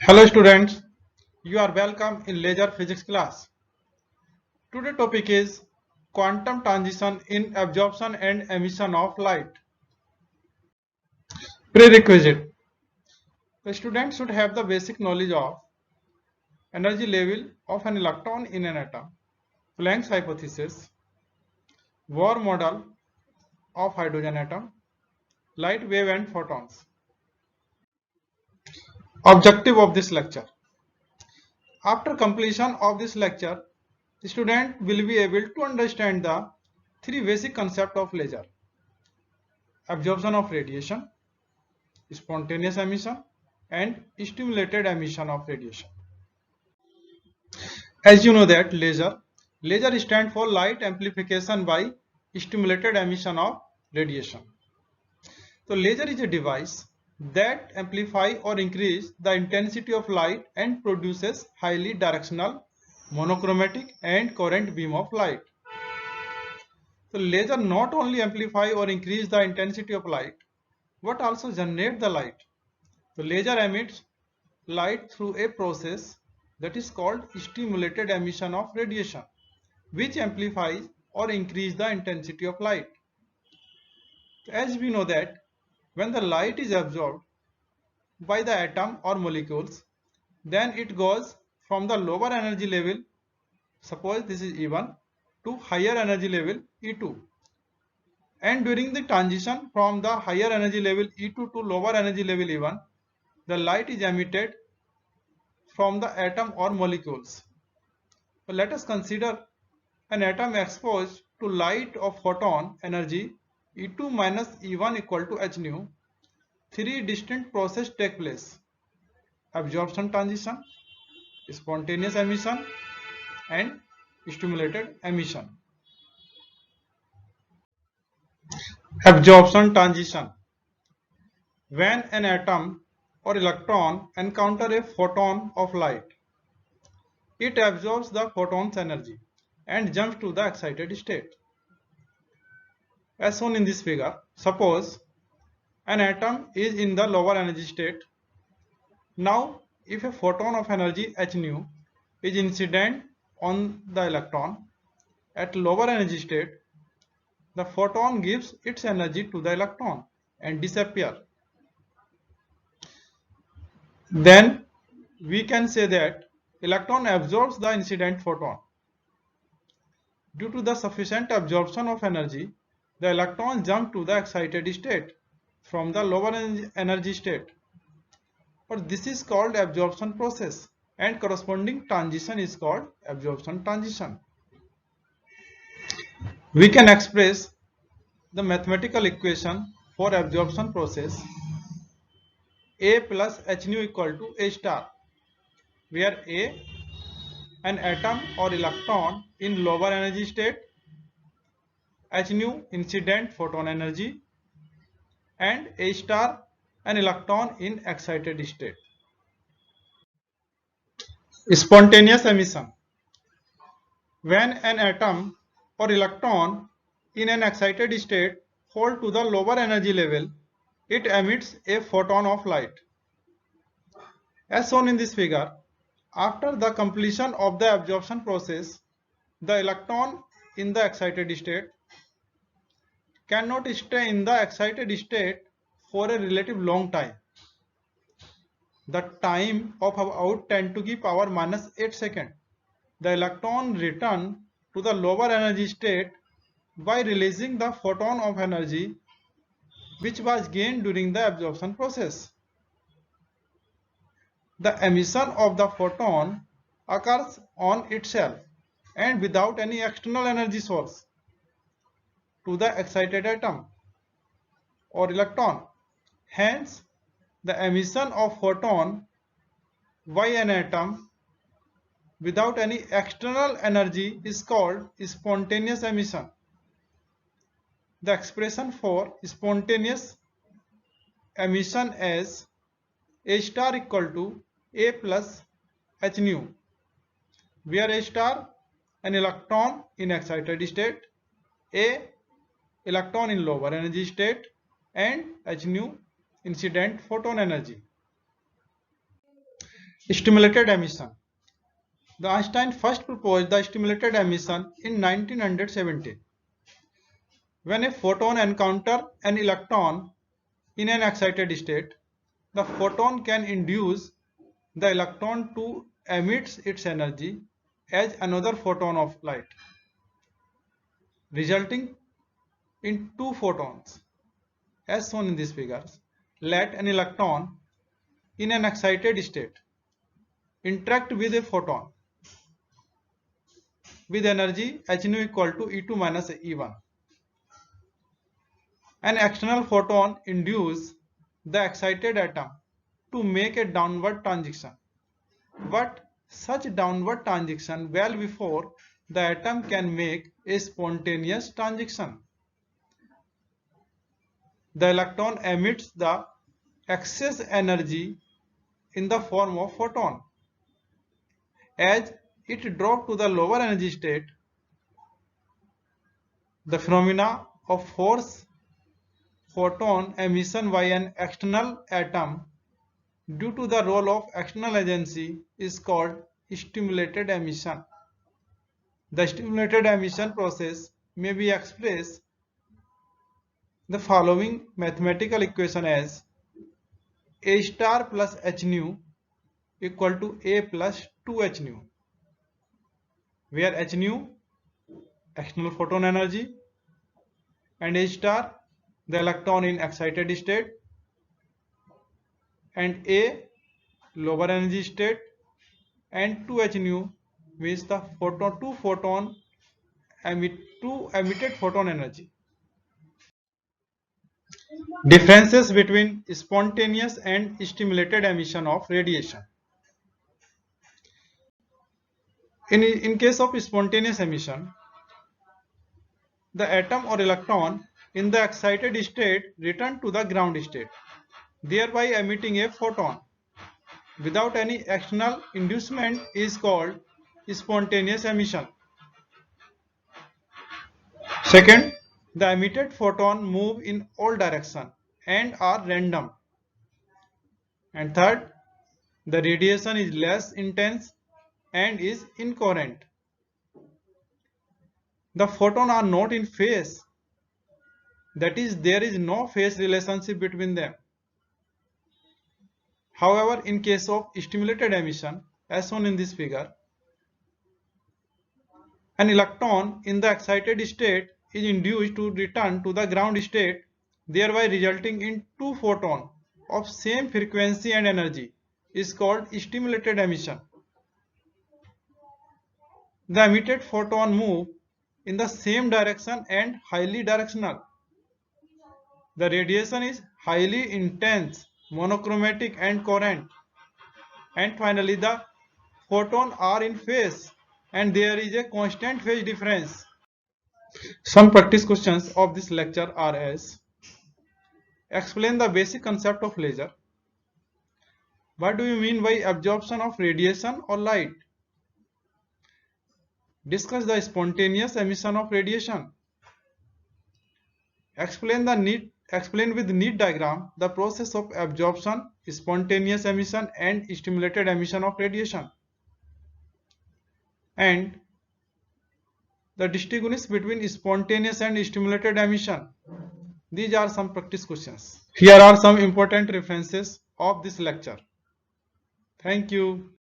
Hello students, you are welcome in laser physics class. Today topic is quantum transition in absorption and emission of light. Prerequisite. The student should have the basic knowledge of energy level of an electron in an atom, Planck's hypothesis, Bohr model of hydrogen atom, light wave and photons. Objective of this lecture. After completion of this lecture, the student will be able to understand the three basic concepts of laser: absorption of radiation, spontaneous emission, and stimulated emission of radiation. As you know that laser stands for light amplification by stimulated emission of radiation. So laser is a device that amplify or increase the intensity of light and produces highly directional, monochromatic and coherent beam of light. So laser not only amplify or increase the intensity of light, but also generate the light. So laser emits light through a process that is called stimulated emission of radiation, which amplifies or increases the intensity of light. As we know that when the light is absorbed by the atom or molecules, then it goes from the lower energy level, suppose this is E1, to higher energy level E2. And during the transition from the higher energy level E2 to lower energy level E1, the light is emitted from the atom or molecules. So let us consider an atom exposed to light of photon energy E2 minus E1 equal to h nu. Three distinct processes take place: absorption transition, spontaneous emission, and stimulated emission. Absorption transition. When an atom or electron encounter a photon of light, it absorbs the photon's energy and jumps to the excited state. As shown in this figure, suppose an atom is in the lower energy state. Now, if a photon of energy h nu is incident on the electron at lower energy state, the photon gives its energy to the electron and disappears. Then we can say that electron absorbs the incident photon. Due to the sufficient absorption of energy, the electron jumps to the excited state from the lower energy state. But this is called absorption process, and corresponding transition is called absorption transition. We can express the mathematical equation for absorption process: A plus h nu equal to A star, where A an atom or electron in lower energy state, h nu incident photon energy, and A star an electron in excited state. Spontaneous emission. When an atom or electron in an excited state fall to the lower energy level, it emits a photon of light. As shown in this figure, after the completion of the absorption process, the electron in the excited state cannot stay in the excited state for a relative long time. The time of about 10 to the power minus 8 seconds. The electron returns to the lower energy state by releasing the photon of energy which was gained during the absorption process. The emission of the photon occurs on itself and without any external energy source to the excited atom or electron. Hence, the emission of photon by an atom without any external energy is called spontaneous emission. The expression for spontaneous emission as A star equal to A plus h nu, where A star an electron in excited state, A electron in lower energy state, and h nu incident photon energy. Stimulated emission. The Einstein first proposed the stimulated emission in 1970. When a photon encounters an electron in an excited state, the photon can induce the electron to emit its energy as another photon of light, resulting in two photons. As shown in these figures, let an electron in an excited state interact with a photon with energy h nu equal to E2 minus E1. An external photon induces the excited atom to make a downward transition, but such downward transition well before the atom can make a spontaneous transition. The electron emits the excess energy in the form of photon. As it drops to the lower energy state, the phenomena of force photon emission by an external atom due to the role of external agency is called stimulated emission. The stimulated emission process may be expressed the following mathematical equation as A star plus h nu equal to A plus 2h nu, where h nu external photon energy and A star the electron in excited state and A lower energy state and 2h nu means the emitted photon energy. Differences between spontaneous and stimulated emission of radiation. In case of spontaneous emission, the atom or electron in the excited state return to the ground state, thereby emitting a photon without any external inducement is called spontaneous emission. Second, the emitted photon move in all directions and are random. And third, the radiation is less intense and is incoherent. The photons are not in phase, that is, there is no phase relationship between them. However, in case of stimulated emission, as shown in this figure, an electron in the excited state is induced to return to the ground state, thereby resulting in two photons of same frequency and energy is called stimulated emission. The emitted photon move in the same direction and highly directional. The radiation is highly intense, monochromatic and coherent. And finally, the photons are in phase and there is a constant phase difference. Some practice questions of this lecture are as: explain the basic concept of laser. What do you mean by absorption of radiation or light? Discuss the spontaneous emission of radiation. Explain with neat diagram the process of absorption, spontaneous emission and stimulated emission of radiation. And the distinguish between spontaneous and stimulated emission. These are some practice questions. Here are some important references of this lecture. Thank you.